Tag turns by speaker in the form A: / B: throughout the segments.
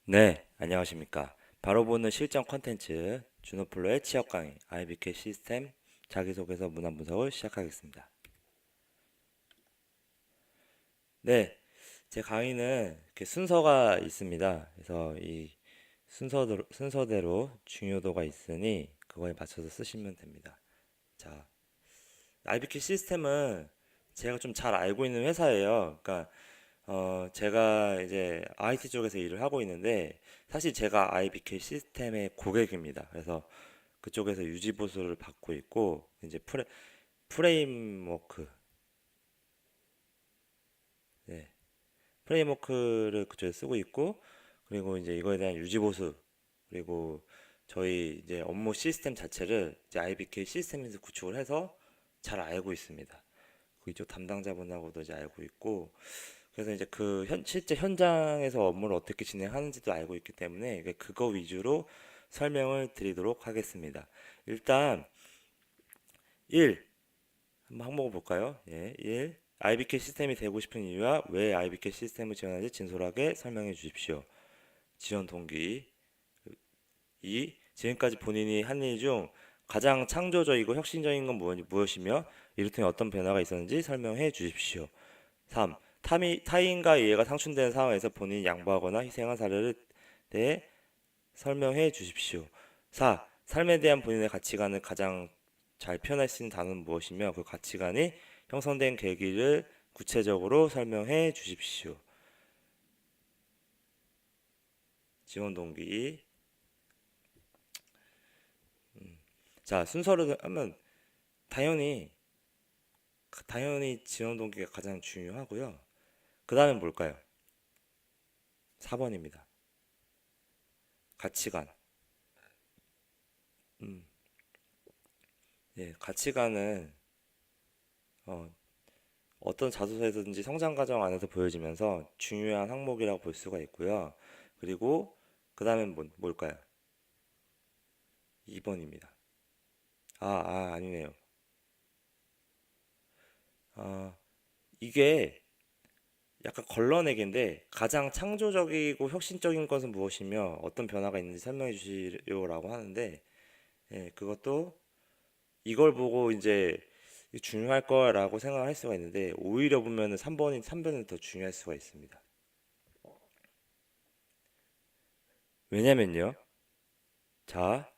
A: 네, 안녕하십니까. 바로 보는 실전 컨텐츠 준호플로의 취업 강의 IBK 시스템 자기소개서 문안 분석을 시작하겠습니다. 네, 제 강의는 이렇게 순서가 있습니다. 그래서 이 순서대로 중요도가 있으니 그거에 맞춰서 쓰시면 됩니다. 자, IBK 시스템은 제가 좀 잘 알고 있는 회사예요. 그러니까 제가 이제 IT 쪽에서 일을 하고 있는데 사실 제가 IBK 시스템의 고객입니다. 그래서 그쪽에서 유지 보수를 받고 있고 이제 프레임워크, 네, 프레임워크를 그쪽에 쓰고 있고 그리고 이제 이거에 대한 유지 보수 그리고 저희 이제 업무 시스템 자체를 이제 IBK 시스템에서 구축을 해서 잘 알고 있습니다. 그쪽 담당자분하고도 이제 알고 있고 그래서 이제 실제 현장에서 업무를 어떻게 진행하는지도 알고 있기 때문에 그거 위주로 설명을 드리도록 하겠습니다. 일단 1 한번 항목을 볼까요? 예, 1. IBK 시스템이 되고 싶은 이유와 왜 IBK 시스템을 지원하는지 진솔하게 설명해 주십시오. 지원 동기. 2. 지금까지 본인이 한 일 중 가장 창조적이고 혁신적인 건 무엇이며 이를 통해 어떤 변화가 있었는지 설명해 주십시오. 3. 타인과 이해가 상충되는 상황에서 본인이 양보하거나 희생한 사례를 대해 설명해 주십시오. 4. 삶에 대한 본인의 가치관을 가장 잘 표현할 수 있는 단어는 무엇이며 그 가치관이 형성된 계기를 구체적으로 설명해 주십시오. 지원 동기. 자, 순서로 하면 당연히 지원 동기가 가장 중요하고요. 그 다음엔 뭘까요? 4번입니다. 가치관. 음, 예, 가치관은 어, 어떤 자소서에서든지 성장 과정 안에서 보여지면서 중요한 항목이라고 볼 수가 있고요. 그리고 그 다음엔 뭘까요? 2번입니다. 아니네요. 아, 이게 약간 걸러내기인데 가장 창조적이고 혁신적인 것은 무엇이며 어떤 변화가 있는지 설명해 주시려고 하는데 예, 그것도 이걸 보고 이제 중요할 거라고 생각할 수가 있는데 오히려 보면은 3번이 더 중요할 수가 있습니다. 왜냐면요. 자,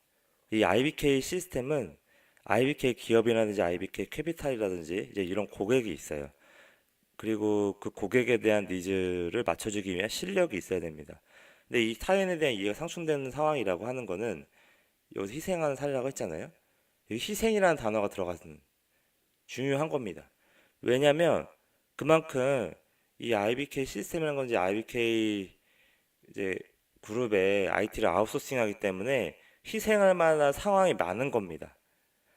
A: 이 IBK 시스템은 IBK 기업이라든지 IBK 캐피탈이라든지 이제 이런 고객이 있어요. 그리고 그 고객에 대한 니즈를 맞춰주기 위한 실력이 있어야 됩니다. 근데 이 타인에 대한 이해가 상충되는 상황이라고 하는 거는 여기서 희생하는 사례라고 했잖아요. 이 희생이라는 단어가 들어가는 중요한 겁니다. 왜냐면 그만큼 이 IBK 시스템이라는 건지 IBK 이제 그룹에 IT를 아웃소싱하기 때문에 희생할 만한 상황이 많은 겁니다.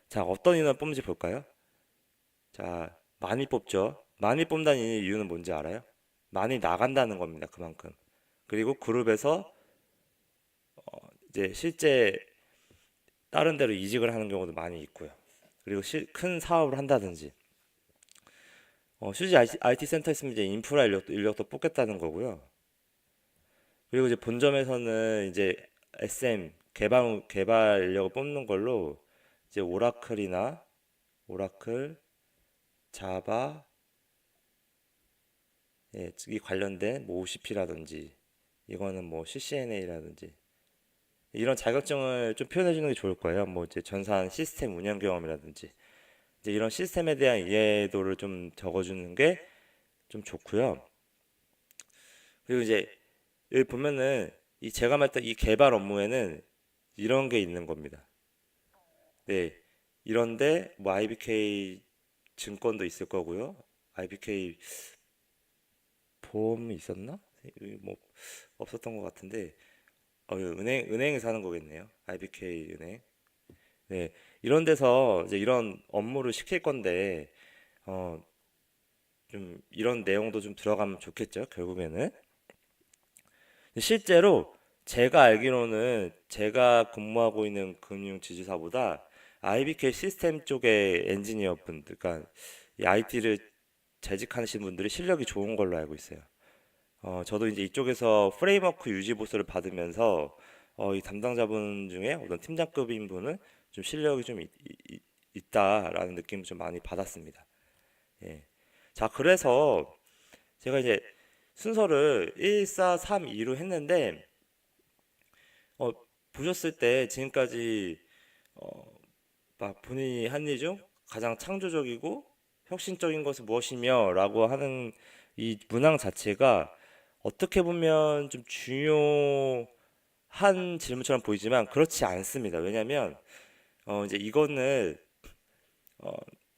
A: 자, 어떤 인원 뽑는지 볼까요? 자, 많이 뽑죠. 많이 뽑는다는 이유는 뭔지 알아요? 많이 나간다는 겁니다. 그만큼. 그리고 그룹에서 이제 실제 다른 데로 이직을 하는 경우도 많이 있고요. 그리고 큰 사업을 한다든지. 실제 IT 센터 있으면 이제 인프라 인력도 뽑겠다는 거고요. 그리고 이제 본점에서는 이제 SM 개발 인력을 뽑는 걸로 이제 오라클, 자바, 예, 이 관련된 뭐 OCP라든지 이거는 뭐 CCNA라든지 이런 자격증을 좀 표현해 주는 게 좋을 거예요. 뭐 이제 전산 시스템 운영 경험이라든지 이제 이런 시스템에 대한 이해도를 좀 적어주는 게 좀 좋고요. 그리고 이제 여기 보면은 이 제가 말했던 이 개발 업무에는 이런 게 있는 겁니다. 네, 이런데 뭐 IBK 증권도 있을 거고요. IBK 보험이 있었나? 뭐 없었던 것 같은데 은행에서 하는 거겠네요. IBK 은행. 네, 이런 데서 이제 이런 업무를 시킬 건데 어, 좀 이런 내용도 좀 들어가면 좋겠죠. 결국에는 실제로 제가 알기로는 제가 근무하고 있는 금융지주사보다 IBK 시스템 쪽의 엔지니어 분들, 그러니까 이 IT를 재직하시는 분들이 실력이 좋은 걸로 알고 있어요. 저도 이제 이쪽에서 프레임워크 유지 보수를 받으면서 이 담당자분 중에 어떤 팀장급인 분은 좀 실력이 좀 있다라는 느낌을 좀 많이 받았습니다. 예. 자, 그래서 제가 이제 순서를 1, 4, 3, 2로 했는데 어, 보셨을 때 지금까지 막 본인이 한 일 중 가장 창조적이고 혁신적인 것은 무엇이며 라고 하는 이 문항 자체가 어떻게 보면 좀 중요한 질문처럼 보이지만 그렇지 않습니다. 왜냐면 이제 이거는 어,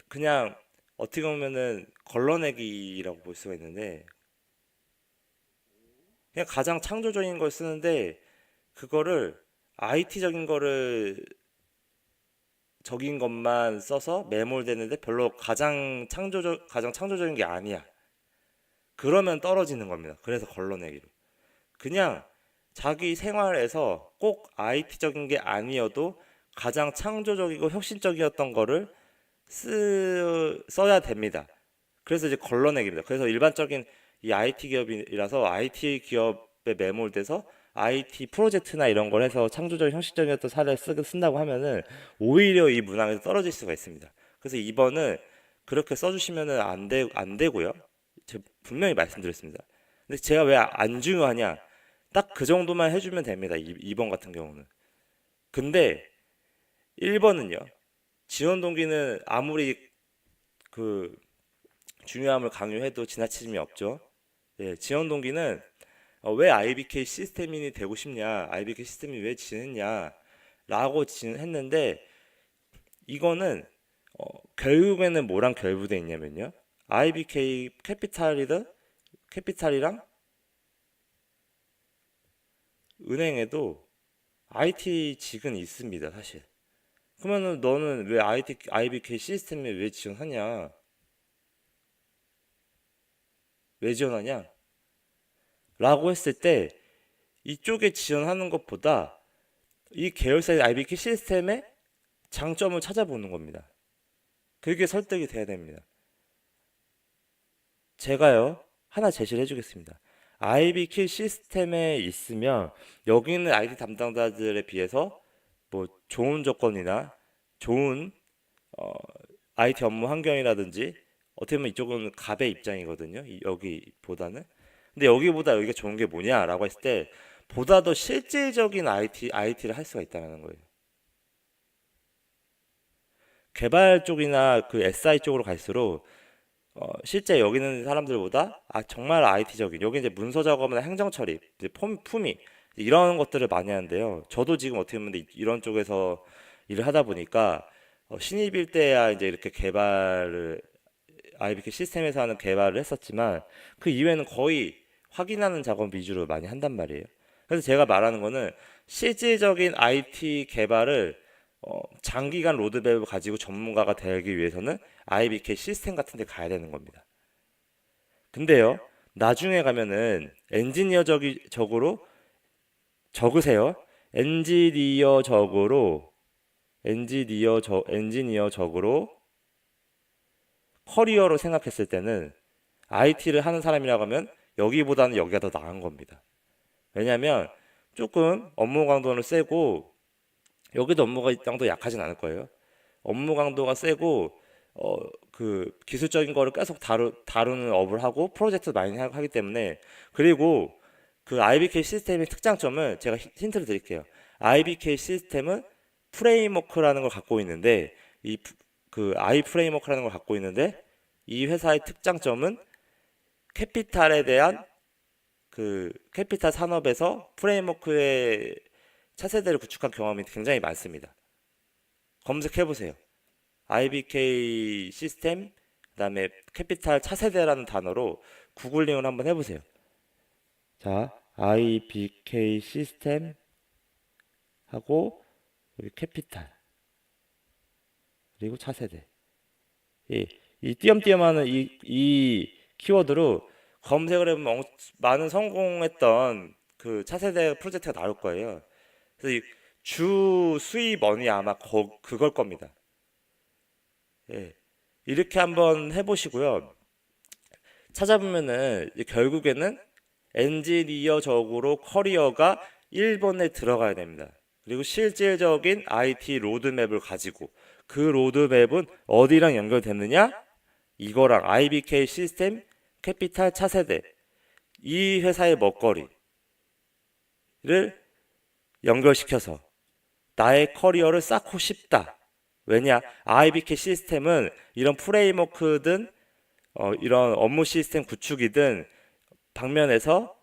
A: 그냥 어떻게 보면은 걸러내기라고 볼 수가 있는데 그냥 가장 창조적인 걸 쓰는데 그거를 IT적인 거를 적인 것만 써서 매몰되는데 별로 가장 창조적인 게 아니야. 그러면 떨어지는 겁니다. 그래서 걸러내기로. 그냥 자기 생활에서 꼭 IT적인 게 아니어도 가장 창조적이고 혁신적이었던 거를 써야 됩니다. 그래서 이제 걸러내기입니다. 그래서 일반적인 이 IT 기업이라서 IT 기업에 매몰돼서 IT 프로젝트나 이런 걸 해서 창조적 형식적이었던 사례를 쓴다고 하면은 오히려 이 문항에서 떨어질 수가 있습니다. 그래서 2번은 그렇게 써주시면은 안 되고요. 제가 분명히 말씀드렸습니다. 근데 제가 왜 안 중요하냐? 딱 그 정도만 해주면 됩니다. 2번 같은 경우는. 근데 1번은요. 지원 동기는 아무리 그 중요함을 강요해도 지나침이 없죠. 예, 지원 동기는 왜 IBK 시스템인이 되고 싶냐, IBK 시스템이 왜 지냈냐, 라고 했는데, 이거는, 결국에는 뭐랑 결부돼 있냐면요. IBK 캐피탈이랑 은행에도 IT직은 있습니다, 사실. 그러면은 너는 왜 IBK 시스템에 왜 지원하냐? 왜 지원하냐? 라고 했을 때, 이쪽에 지원하는 것보다 이 계열사의 IBK 시스템의 장점을 찾아보는 겁니다. 그게 설득이 돼야 됩니다. 제가요, 하나 제시를 해주겠습니다. IBK 시스템에 있으면 여기 있는 IT 담당자들에 비해서 뭐 좋은 조건이나 좋은 어, IT 업무 환경이라든지 어떻게 보면 이쪽은 갑의 입장이거든요. 여기보다는. 근데 여기보다 여기가 좋은 게 뭐냐라고 했을 때 보다 더 실질적인 IT를 할 수가 있다는 거예요. 개발 쪽이나 그 SI 쪽으로 갈수록 실제 여기 있는 사람들보다 정말 IT적인 여기 이제 문서 작업이나 행정 처리, 이제 품위 이런 것들을 많이 하는데요. 저도 지금 어떻게 보면 이런 쪽에서 일을 하다 보니까 신입일 때야 이제 이렇게 개발을 IBK 시스템에서 하는 개발을 했었지만 그 이외에는 거의 확인하는 작업 위주로 많이 한단 말이에요. 그래서 제가 말하는 거는 실질적인 IT 개발을 장기간 로드맵을 가지고 전문가가 되기 위해서는 IBK 시스템 같은 데 가야 되는 겁니다. 근데요, 나중에 가면은 엔지니어적으로 적으세요. 엔지니어적으로 커리어로 생각했을 때는 IT를 하는 사람이라고 하면 여기보다는 여기가 더 나은 겁니다. 왜냐하면 조금 업무 강도는 세고 여기도 업무 강도 약하진 않을 거예요. 업무 강도가 세고 그 기술적인 거를 계속 다루는 업을 하고 프로젝트 많이 하기 때문에 그리고 그 IBK 시스템의 특장점은 제가 힌트를 드릴게요. IBK 시스템은 프레임워크라는 걸 갖고 있는데 이 그 I 프레임워크라는 걸 갖고 있는데 이 회사의 특장점은 캐피탈에 대한 그 캐피탈 산업에서 프레임워크의 차세대를 구축한 경험이 굉장히 많습니다. 검색해 보세요. IBK 시스템, 그다음에 캐피탈 차세대라는 단어로 구글링을 한번 해보세요. 자, IBK 시스템 하고 여기 캐피탈 그리고 차세대. 이 띄엄띄엄하는 이 키워드로 검색을 해보면 많은 성공했던 그 차세대 프로젝트가 나올 거예요. 그래서 이 주 수입원이 아마 그걸 겁니다. 예. 이렇게 한번 해보시고요. 찾아보면은 결국에는 엔지니어적으로 커리어가 1번에 들어가야 됩니다. 그리고 실질적인 IT 로드맵을 가지고 그 로드맵은 어디랑 연결됐느냐? 이거랑 IBK 시스템 캐피탈 차세대 이 회사의 먹거리를 연결시켜서 나의 커리어를 쌓고 싶다. 왜냐? IBK 시스템은 이런 프레임워크든 이런 업무 시스템 구축이든 방면에서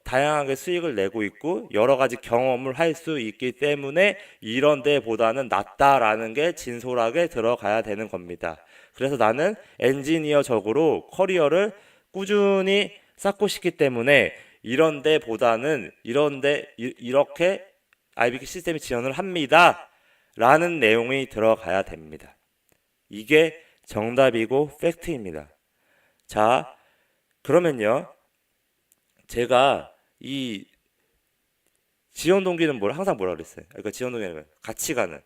A: 다양하게 수익을 내고 있고 여러 가지 경험을 할 수 있기 때문에 이런 데보다는 낫다라는 게 진솔하게 들어가야 되는 겁니다. 그래서 나는 엔지니어적으로 커리어를 꾸준히 쌓고 싶기 때문에 이런 데보다는 이렇게 IBK 시스템이 지원을 합니다. 라는 내용이 들어가야 됩니다. 이게 정답이고 팩트입니다. 자, 그러면요. 제가 이 지원 동기는 항상 뭐라 그랬어요? 그러니까 지원 동기는 같이 가는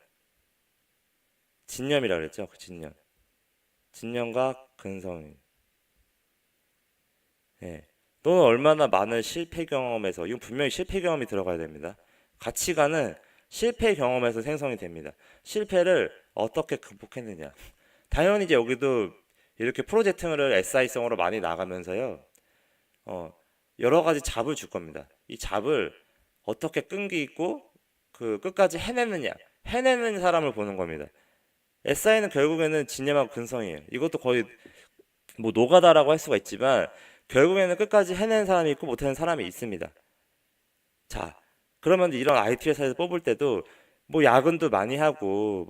A: 진념이라 그랬죠? 그 진념. 진념과 근성이. 예. 또는 얼마나 많은 실패 경험에서 이건 분명히 실패 경험이 들어가야 됩니다. 가치관은 실패 경험에서 생성이 됩니다. 실패를 어떻게 극복했느냐. 당연히 이제 여기도 이렇게 프로젝트를 SI성으로 많이 나가면서요. 여러 가지 잡을 줄 겁니다. 이 잡을 어떻게 끈기 있고 그 끝까지 해내느냐. 해내는 사람을 보는 겁니다. SI는 결국에는 진념하고 근성이에요. 이것도 거의 뭐 노가다라고 할 수가 있지만 결국에는 끝까지 해내는 사람이 있고 못하는 사람이 있습니다. 자, 그러면 이런 IT 회사에서 뽑을 때도 뭐 야근도 많이 하고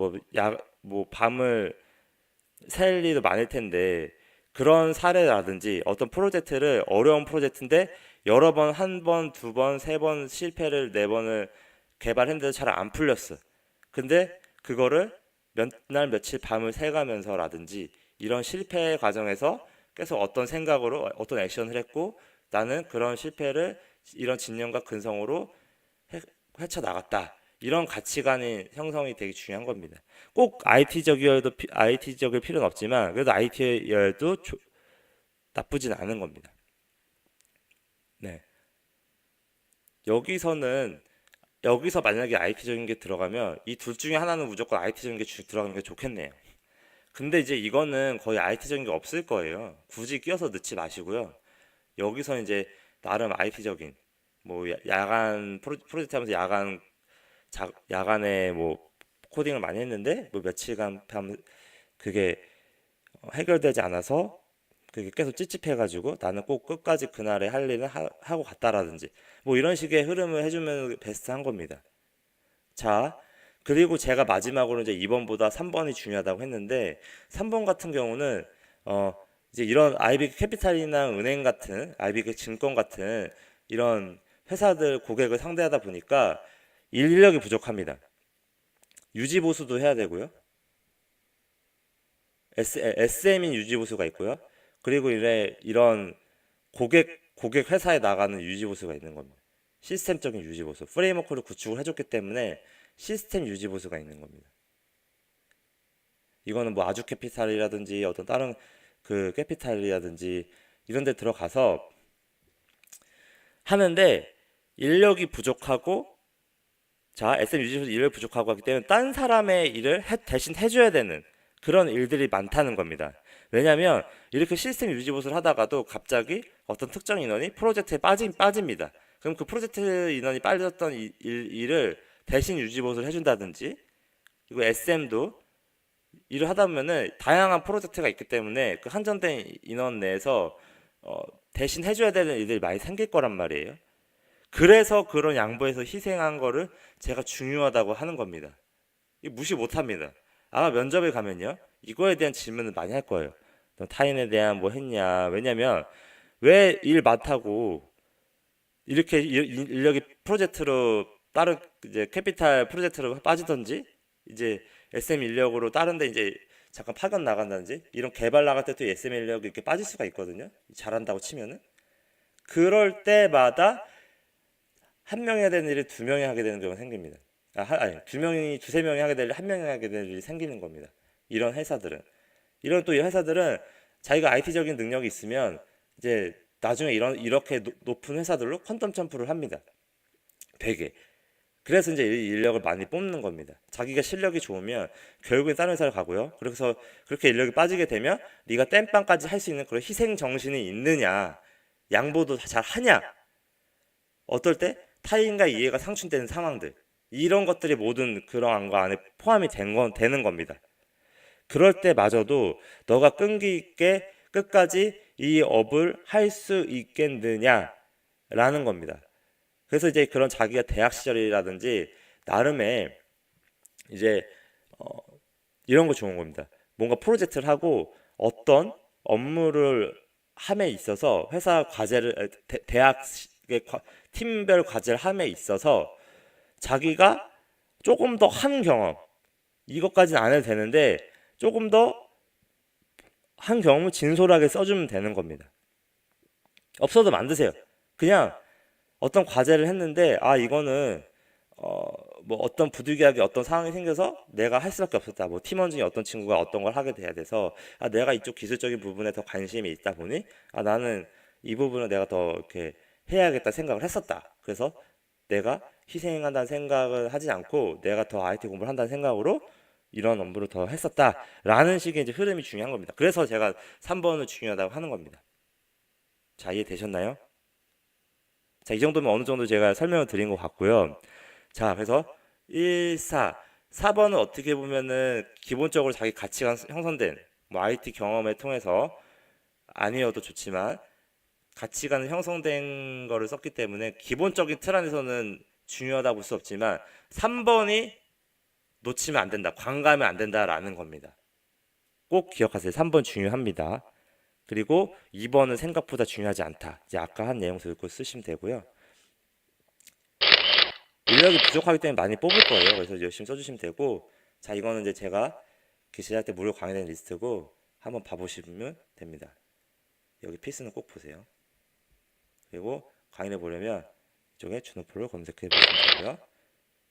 A: 뭐 밤을 셀 일도 많을 텐데 그런 사례라든지 어떤 프로젝트를 어려운 프로젝트인데 여러 번, 한 번, 두 번, 세 번 실패를 네 번을 개발했는데도 잘 안 풀렸어. 근데 그거를 몇 날 며칠 밤을 새가면서라든지 이런 실패 과정에서 계속 어떤 생각으로 어떤 액션을 했고 나는 그런 실패를 이런 진념과 근성으로 헤쳐나갔다. 이런 가치관의 형성이 되게 중요한 겁니다. 꼭 IT적일 필요는 없지만 그래도 IT여도 나쁘진 않은 겁니다. 네. 여기서는 여기서 만약에 IT적인 게 들어가면 이 둘 중에 하나는 무조건 IT적인 게 들어가는 게 좋겠네요. 근데 이제 이거는 거의 IT적인 게 없을 거예요. 굳이 끼워서 넣지 마시고요. 여기서 이제 나름 IT적인 뭐 야간 프로젝트 하면서 야간에 뭐 코딩을 많이 했는데 뭐 며칠간 밤 그게 해결되지 않아서 그게 계속 찝찝해가지고 나는 꼭 끝까지 그날에 할 일을 하고 갔다라든지 뭐 이런 식의 흐름을 해주면 베스트한 겁니다. 자, 그리고 제가 마지막으로 이제 2번보다 3번이 중요하다고 했는데 3번 같은 경우는 어 이제 이런 IB 캐피탈이나 은행 같은 IB 증권 같은 이런 회사들 고객을 상대하다 보니까 인력이 부족합니다. 유지 보수도 해야 되고요. SM인 유지 보수가 있고요. 그리고 이런 고객 회사에 나가는 유지 보수가 있는 겁니다. 시스템적인 유지 보수. 프레임워크를 구축을 해줬기 때문에 시스템 유지 보수가 있는 겁니다. 이거는 뭐 아주 캐피탈이라든지 어떤 다른 그 캐피탈이라든지 이런 데 들어가서 하는데 인력이 부족하고 자, SM 유지보수 인력이 부족하고 하기 때문에 딴 사람의 일을 대신 해줘야 되는 그런 일들이 많다는 겁니다. 왜냐하면 이렇게 시스템 유지보수를 하다가도 갑자기 어떤 특정 인원이 프로젝트에 빠집니다. 그럼 그 프로젝트 인원이 빠졌던 일을 대신 유지보수를 해준다든지 그리고 SM도 일을 하다 보면은 다양한 프로젝트가 있기 때문에 그 한정된 인원 내에서 대신 해줘야 되는 일들이 많이 생길 거란 말이에요. 그래서 그런 양보해서 희생한 거를 제가 중요하다고 하는 겁니다. 이거 무시 못 합니다. 아마 면접에 가면요. 이거에 대한 질문을 많이 할 거예요. 너 타인에 대한 뭐 했냐. 왜냐면 왜 일 많다고 이렇게 인력이 프로젝트로 다른 이제 캐피탈 프로젝트로 빠지던지 이제 SM 인력으로 다른 데 이제 잠깐 파견 나간다든지 이런 개발 나갈 때도 SM 인력이 이렇게 빠질 수가 있거든요. 잘한다고 치면은 그럴 때마다 한 명이 해야 되는 일을 두 명이 하게 되는 경우가 생깁니다. 아니, 두세 명이 하게 될 일, 한 명이 하게 될 일이 생기는 겁니다. 이런 회사들은. 이런 또 이 회사들은 자기가 IT적인 능력이 있으면 이제 나중에 이렇게 높은 회사들로 퀀텀 점프를 합니다. 되게. 그래서 이제 인력을 많이 뽑는 겁니다. 자기가 실력이 좋으면 결국엔 다른 회사를 가고요. 그래서 그렇게 인력이 빠지게 되면 네가 땜빵까지 할 수 있는 그런 희생 정신이 있느냐, 양보도 잘 하냐, 어떨 때 타인과 이해가 상충되는 상황들, 이런 것들이 모든 그러한 거 안에 포함이 되는 겁니다. 그럴 때마저도 너가 끈기 있게 끝까지 이 업을 할 수 있겠느냐라는 겁니다. 그래서 이제 그런 자기가 대학 시절이라든지 나름의 이제 이런 거 좋은 겁니다. 뭔가 프로젝트를 하고 어떤 업무를 함에 있어서 회사 과제를 대학의 팀별 과제를 함에 있어서 자기가 조금 더 한 경험, 이것까지는 안 해도 되는데 조금 더 한 경험을 진솔하게 써주면 되는 겁니다. 없어도 만드세요. 그냥 어떤 과제를 했는데 이거는 뭐 어떤 부득이하게 어떤 상황이 생겨서 내가 할 수밖에 없었다. 뭐 팀원 중에 어떤 친구가 어떤 걸 하게 돼야 돼서 내가 이쪽 기술적인 부분에 더 관심이 있다 보니 나는 이 부분을 내가 더 이렇게 해야겠다 생각을 했었다. 그래서 내가 희생한다는 생각을 하지 않고 내가 더 IT 공부를 한다는 생각으로 이런 업무를 더 했었다라는 식의 이제 흐름이 중요한 겁니다. 그래서 제가 3번을 중요하다고 하는 겁니다. 자, 이해되셨나요? 자, 이 정도면 어느 정도 제가 설명을 드린 것 같고요. 자, 그래서 1, 4번은 어떻게 보면은 기본적으로 자기 가치관 형성된 뭐 IT 경험을 통해서 아니어도 좋지만 가치관 형성된 거를 썼기 때문에 기본적인 틀 안에서는 중요하다고 볼 수 없지만 3번이 놓치면 안 된다, 관가하면 안 된다라는 겁니다. 꼭 기억하세요. 3번 중요합니다. 그리고 2번은 생각보다 중요하지 않다. 이제 아까 한 내용 듣고 쓰시면 되고요. 인력이 부족하기 때문에 많이 뽑을 거예요. 그래서 열심히 써주시면 되고, 자, 이거는 이제 제가 시작할 때 무료 강의된 리스트고 한번 봐보시면 됩니다. 여기 필수는 꼭 보세요. 그리고 강의를 보려면 이쪽에 준호프를 검색해 보시면 되고요.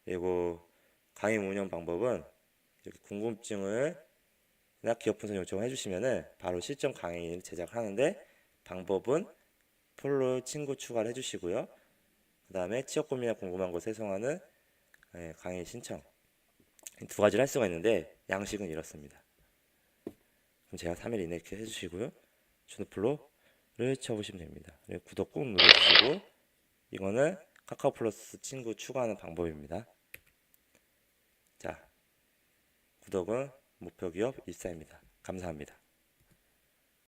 A: 그리고 강의 운영 방법은 이렇게 궁금증을 기업 분석 요청을 해주시면은 바로 실전 강의를 제작을 하는데, 방법은 폴로 친구 추가를 해주시고요. 그 다음에 취업 고민이나 궁금한 거 세송하는 강의 신청, 두 가지를 할 수가 있는데 양식은 이렇습니다. 그럼 제가 3일 이내에 이렇게 해주시고요. 준호플로를 쳐보시면 됩니다. 그리고 구독 꾹 눌러주시고, 이거는 카카오 플러스 친구 추가하는 방법입니다. 자, 구독은 목표 기업 14입니다. 감사합니다.